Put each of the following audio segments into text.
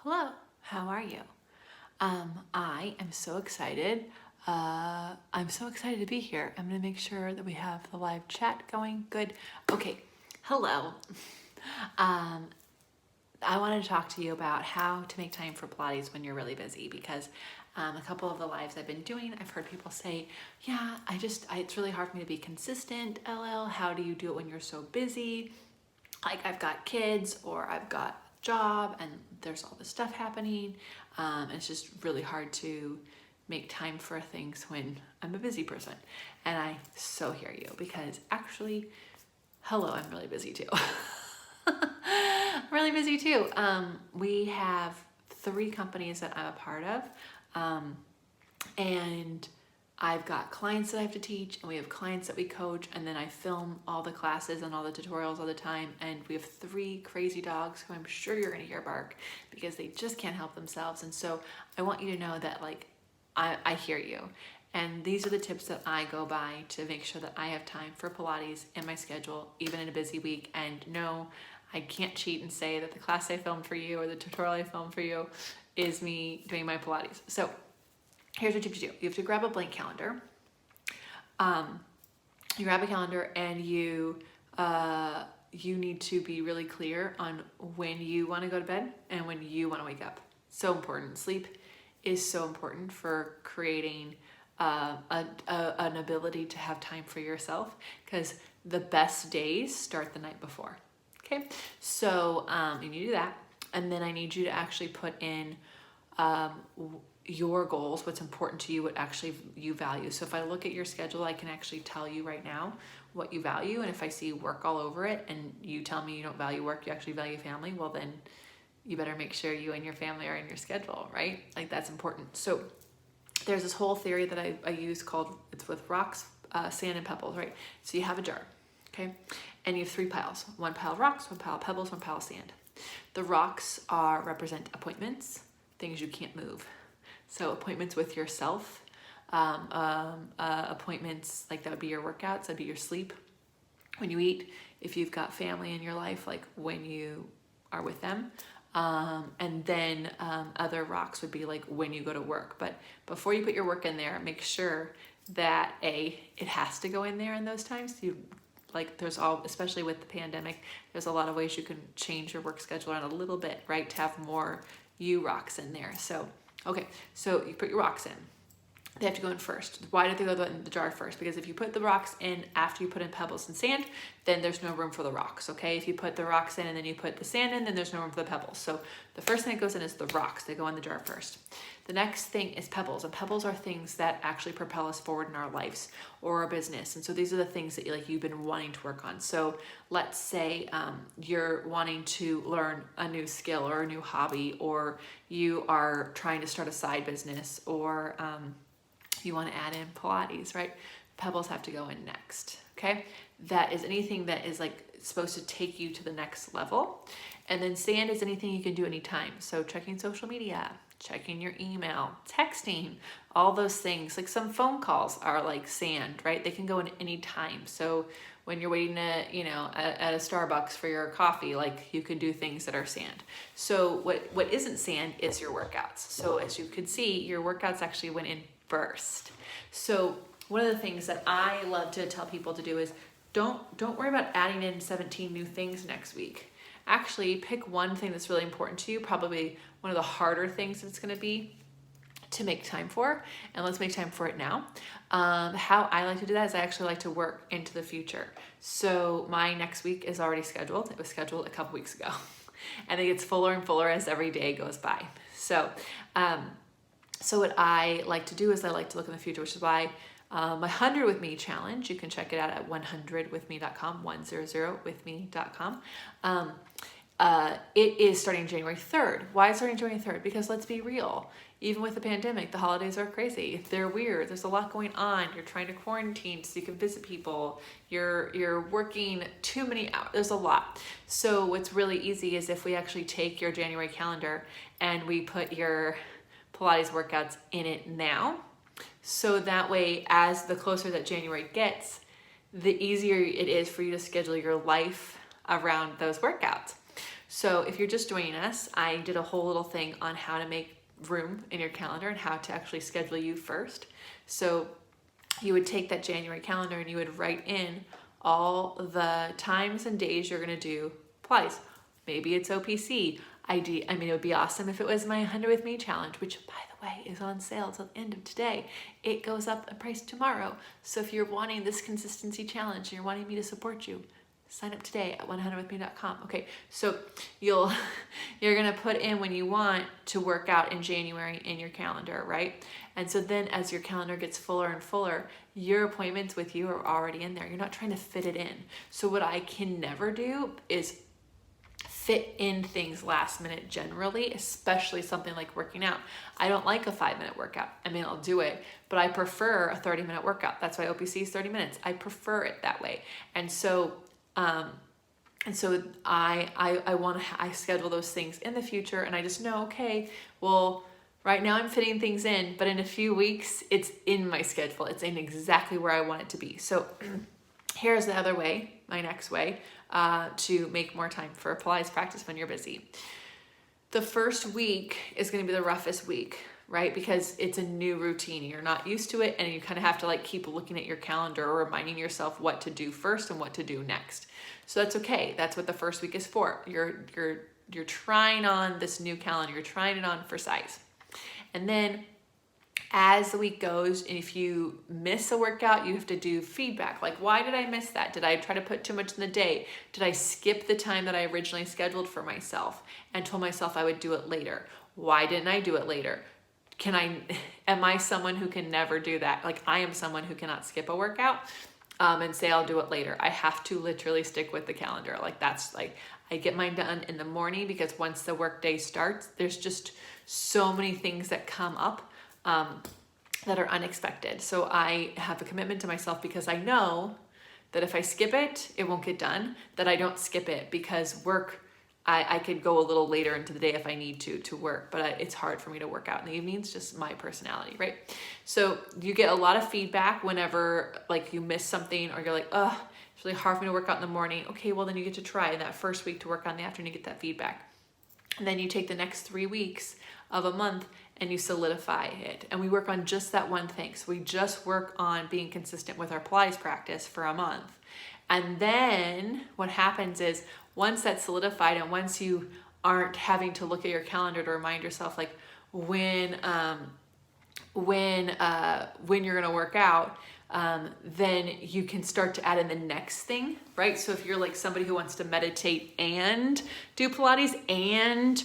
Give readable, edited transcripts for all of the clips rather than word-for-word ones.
Hello, how are you? I am so excited. I'm so excited to be here. I'm gonna make sure that we have the live chat going. Good. Okay, hello. Um, I wanted to talk to you about how to make time for Pilates when you're really busy because a couple of the lives I've been doing, I've heard people say, yeah, it's really hard for me to be consistent, LL. How do you do it when you're so busy? Like I've got kids or I've got a job and there's all this stuff happening. It's just really hard to make time for things when I'm a busy person. And I so hear you because actually, hello, I'm really busy too. I'm really busy too. We have 3 companies that I'm a part of. And I've got clients that I have to teach, and we have clients that we coach, and then I film all the classes and all the tutorials all the time. And we have 3 crazy dogs who I'm sure you're gonna hear bark because they just can't help themselves. And so I want you to know that I hear you. And these are the tips that I go by to make sure that I have time for Pilates in my schedule, even in a busy week. And no, I can't cheat and say that the class I filmed for you or the tutorial I filmed for you is me doing my Pilates. So here's what you have to do. You have to grab a blank calendar. You grab a calendar and you need to be really clear on when you want to go to bed and when you want to wake up. So important. Sleep is so important for creating an ability to have time for yourself because the best days start the night before. Okay, so you need to do that. And then I need you to actually put in your goals, what's important to you, what actually you value. So if I look at your schedule, I can actually tell you right now what you value. And if I see work all over it and you tell me you don't value work, you actually value family, well then you better make sure you and your family are in your schedule, right? Like that's important. So there's this whole theory that I use called, it's with rocks, sand and pebbles, right? So you have a jar, okay? And you have 3 piles, 1 pile of rocks, 1 pile of pebbles, 1 pile of sand. The rocks represent appointments, things you can't move. So appointments with yourself, appointments, like that would be your workouts, that'd be your sleep, when you eat, if you've got family in your life, like when you are with them. And then other rocks would be like when you go to work. But before you put your work in there, make sure that it has to go in there in those times. There's especially with the pandemic, there's a lot of ways you can change your work schedule around a little bit, right? To have more rocks in there. So, okay, so you put your rocks in. They have to go in first. Why did they go in the jar first? Because if you put the rocks in after you put in pebbles and sand, then there's no room for the rocks, okay? If you put the rocks in and then you put the sand in, then there's no room for the pebbles. So the first thing that goes in is the rocks. They go in the jar first. The next thing is pebbles, and pebbles are things that actually propel us forward in our lives or our business. And so these are the things that you've been wanting to work on. So let's say you're wanting to learn a new skill or a new hobby, or you are trying to start a side business, or you want to add in Pilates, right? Pebbles have to go in next, okay? That is anything that is supposed to take you to the next level. And then sand is anything you can do anytime. So checking social media, checking your email, texting, all those things. Like some phone calls are like sand, right? They can go in any time. So when you're waiting at a Starbucks for your coffee, you can do things that are sand. So what isn't sand is your workouts. So as you can see, your workouts actually went in first. So one of the things that I love to tell people to do is don't worry about adding in 17 new things next week. Actually, pick one thing that's really important to you, probably one of the harder things it's going to be to make time for, and let's make time for it now. How I like to do that is I actually like to work into the future. So my next week is already scheduled. It was scheduled a couple weeks ago. And it gets fuller and fuller as every day goes by. So what I like to do is I like to look in the future, which is why my 100 with me challenge, you can check it out at 100withme.com, 100withme.com. It is starting January 3rd. Why is it starting January 3rd? Because let's be real, even with the pandemic, the holidays are crazy. They're weird. There's a lot going on. You're trying to quarantine so you can visit people. You're working too many hours. There's a lot. So what's really easy is if we actually take your January calendar and we put your Pilates workouts in it now. So that way, as the closer that January gets, the easier it is for you to schedule your life around those workouts. So if you're just joining us, I did a whole little thing on how to make room in your calendar and how to actually schedule you first. So you would take that January calendar and you would write in all the times and days you're going to do Pilates. Maybe it's OPC. I mean, it would be awesome if it was my 100 with Me challenge, which by the way is on sale till the end of today. It goes up in price tomorrow. So if you're wanting this consistency challenge and you're wanting me to support you, sign up today at 100withme.com. Okay, so you're gonna put in when you want to work out in January in your calendar, right? And so then as your calendar gets fuller and fuller, your appointments with you are already in there. You're not trying to fit it in. So what I can never do is fit in things last minute generally, especially something like working out. I don't like a 5-minute workout. I mean, I'll do it, but I prefer a 30-minute workout. That's why OPC is 30 minutes. I prefer it that way. And so I schedule those things in the future, and I just know, okay, well, right now I'm fitting things in, but in a few weeks it's in my schedule. It's in exactly where I want it to be. So here's the other way, my next way, to make more time for a Pilates practice when you're busy. The first week is going to be the roughest week, right? Because it's a new routine. You're not used to it, and you kind of have to like keep looking at your calendar or reminding yourself what to do first and what to do next. So that's okay. That's what the first week is for. You're trying on this new calendar. You're trying it on for size. And then as the week goes, and if you miss a workout, you have to do feedback. Like, why did I miss that? Did I try to put too much in the day? Did I skip the time that I originally scheduled for myself and told myself I would do it later? Why didn't I do it later? Am I someone who can never do that? Like, I am someone who cannot skip a workout and say I'll do it later. I have to literally stick with the calendar. Like, that's like, I get mine done in the morning, because once the work day starts, there's just so many things that come up that are unexpected. So I have a commitment to myself, because I know that if I skip it, it won't get done, that I don't skip it because work, I could go a little later into the day if I need to work, but it's hard for me to work out in the evenings, just my personality, right? So you get a lot of feedback whenever like you miss something, or you're like, oh, it's really hard for me to work out in the morning. Okay, well then you get to try that first week to work on the afternoon, you get that feedback. And then you take the next 3 weeks of a month and you solidify it. And we work on just that one thing. So we just work on being consistent with our Pilates practice for a month. And then what happens is, once that's solidified, and once you aren't having to look at your calendar to remind yourself like when you're gonna work out, then you can start to add in the next thing, right? So if you're like somebody who wants to meditate and do Pilates and,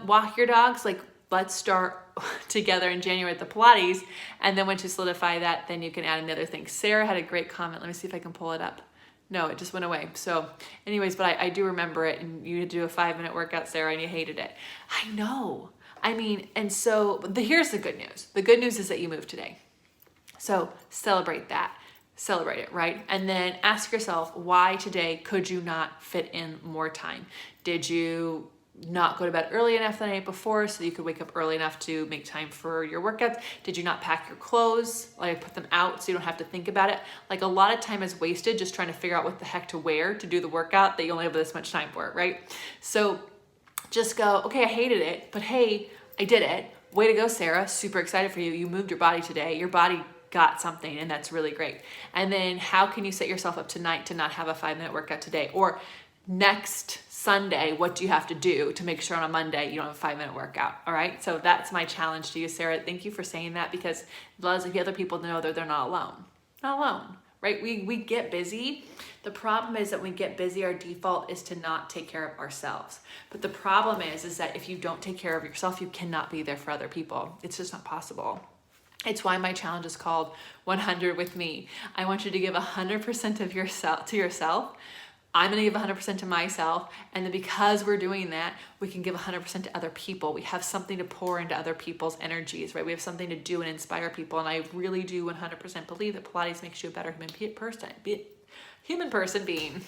walk your dogs, like, let's start together in January at the Pilates. And then once you solidify that, then you can add another thing. Sarah had a great comment. Let me see if I can pull it up. No, it just went away. So anyways, but I do remember it, and you do a 5-minute workout, Sarah, and you hated it. I know. I mean, and so here's the good news. The good news is that you moved today. So celebrate that. Celebrate it, right? And then ask yourself, why today could you not fit in more time? Did you not go to bed early enough the night before so you could wake up early enough to make time for your workouts? Did you not pack your clothes, like put them out so you don't have to think about it? Like, a lot of time is wasted just trying to figure out what the heck to wear to do the workout that you only have this much time for, right? So just go, okay, I hated it, but hey, I did it. Way to go, Sarah. Super excited for you. You moved your body today. Your body got something, and that's really great. And then how can you set yourself up tonight to not have a 5-minute workout today? Or next Sunday, what do you have to do to make sure on a Monday you don't have a 5-minute workout? All right. So that's my challenge to you, Sarah. Thank you for saying that, because it allows other people to know that they're not alone. Not alone, right? We get busy. The problem is that when we get busy, our default is to not take care of ourselves. But the problem is that if you don't take care of yourself, you cannot be there for other people. It's just not possible. It's why my challenge is called 100 with me. I want you to give 100% of yourself to yourself. I'm going to give 100% to myself. And then because we're doing that, we can give 100% to other people. We have something to pour into other people's energies, right? We have something to do and inspire people. And I really do 100% believe that Pilates makes you a better human person being.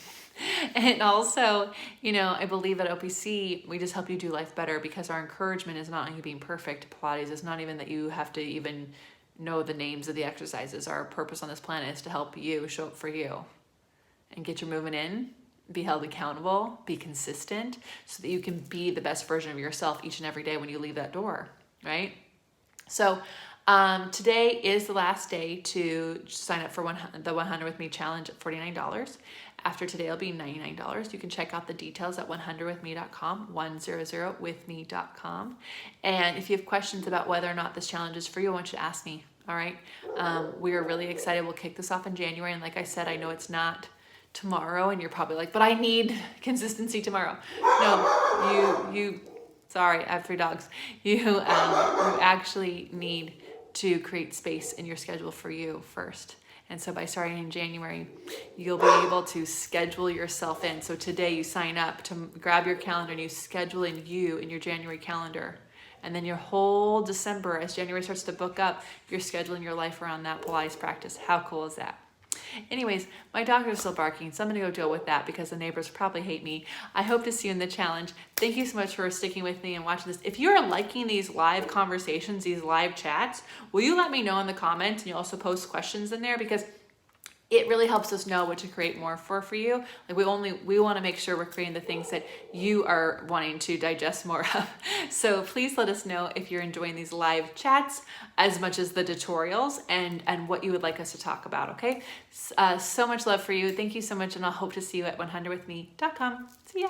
And also, I believe at OPC, we just help you do life better, because our encouragement is not only being perfect. Pilates is not even that you have to even know the names of the exercises. Our purpose on this planet is to help you show up for you and get your movement in be held accountable, be consistent, so that you can be the best version of yourself each and every day when you leave that door, right? So today is the last day to sign up for the 100 with me challenge at $49. After today, it'll be $99. You can check out the details at 100withme.com, 100withme.com. And if you have questions about whether or not this challenge is for you, I want you to ask me, all right? We are really excited. We'll kick this off in January. And like I said, I know it's not tomorrow, and you're probably like, but I need consistency tomorrow. No, you sorry, I have 3 dogs. You actually need to create space in your schedule for you first. And so by starting in January, you'll be able to schedule yourself in. So today you sign up to grab your calendar and you schedule in your January calendar. And then your whole December, as January starts to book up, you're scheduling your life around that Pilates practice. How cool is that? Anyways, my dog is still barking, so I'm going to go deal with that because the neighbors probably hate me. I hope to see you in the challenge. Thank you so much for sticking with me and watching this. If you're liking these live conversations, these live chats, will you let me know in the comments, and you also post questions in there, because it really helps us know what to create more for you. Like we want to make sure we're creating the things that you are wanting to digest more of. So please let us know if you're enjoying these live chats as much as the tutorials, and what you would like us to talk about, okay? So much love for you. Thank you so much, and I'll hope to see you at 100withme.com. See ya.